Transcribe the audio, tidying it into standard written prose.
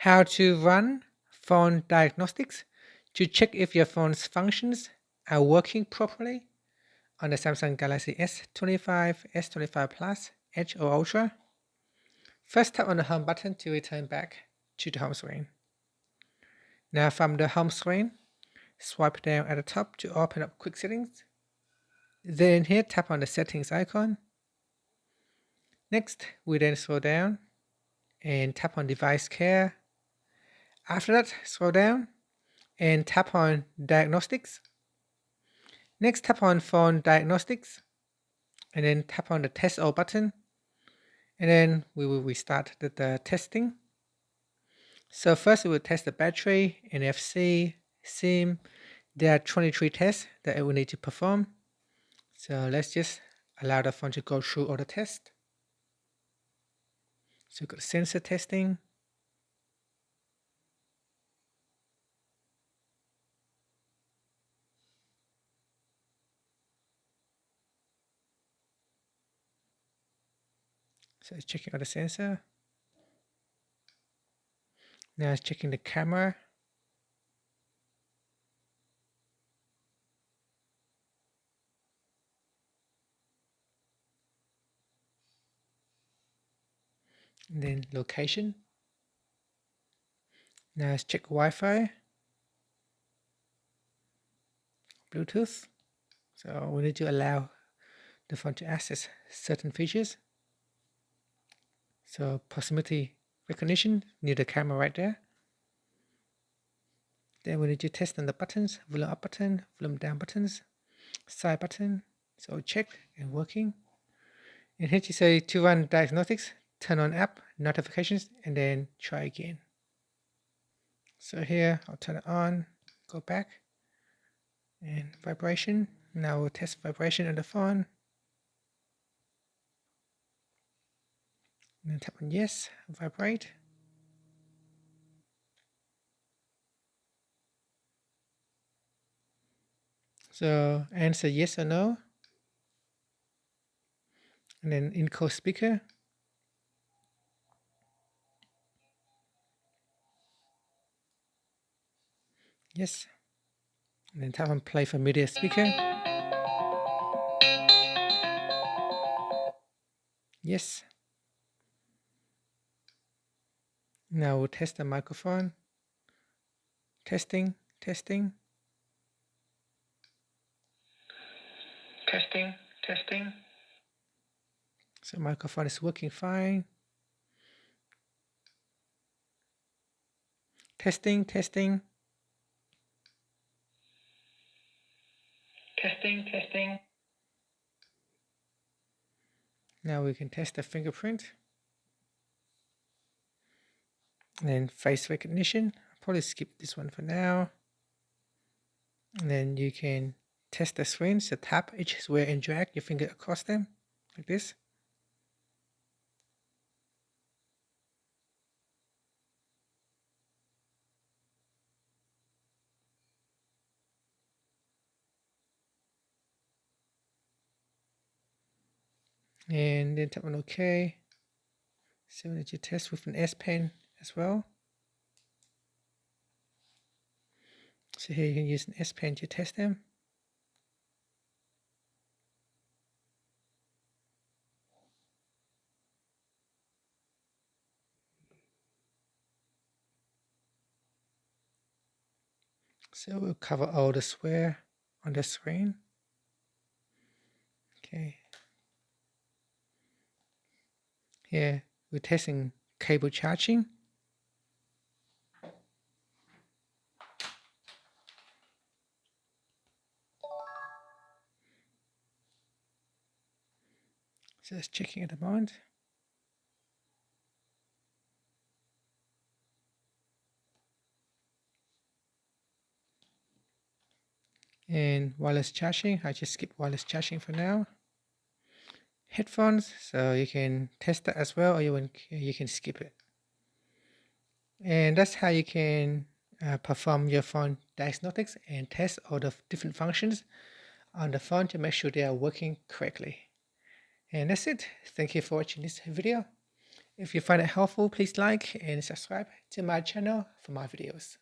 How to run phone diagnostics to check if your phone's functions are working properly on the Samsung Galaxy S25, S25 Plus, Edge or Ultra. First, tap on the home button to return back to the home screen. Now from the home screen, swipe down at the top to open up quick settings. Then here, tap on the settings icon. Next, we then scroll down and tap on device care. After that, scroll down and tap on diagnostics. Next, tap on phone diagnostics and then tap on the test all button. And then we will restart the testing. So first we will test the battery, NFC, SIM. There are 23 tests that we need to perform. So let's just allow the phone to go through all the tests. So we've got sensor testing. So it's checking out the sensor. Now it's checking the camera. And then location. Now let's check Wi-Fi, Bluetooth. So we need to allow the phone to access certain features. So proximity recognition near the camera right there. Then we need to test on the buttons, volume up button, volume down buttons, side button. So checked and working. And here you say to run diagnostics, turn on app notifications, and then try again. So here I'll turn it on, go back, and vibration. Now we'll test vibration on the phone. And then tap on yes, vibrate. So answer yes or no. And then encode speaker. Yes. And then tap on play for media speaker. Yes. Now we'll test the microphone. Testing, testing. Testing, testing. So microphone is working fine. Testing, testing. Testing, testing. Now we can test the fingerprint. And then face recognition. I'll probably skip this one for now. And then you can test the screens. So tap each square and drag your finger across them like this. And then tap on OK. So that you test with an S Pen as well. So here you can use an S Pen to test them. So we'll cover all the square on the screen. Okay. Here we're testing cable charging. So it's checking at the moment. And wireless charging, I just skip wireless charging for now. Headphones, so you can test that as well, or you can skip it. And that's how you can perform your phone diagnostics and test all the different functions on the phone to make sure they are working correctly. And that's it. Thank you for watching this video. If you find it helpful, please like and subscribe to my channel for more videos.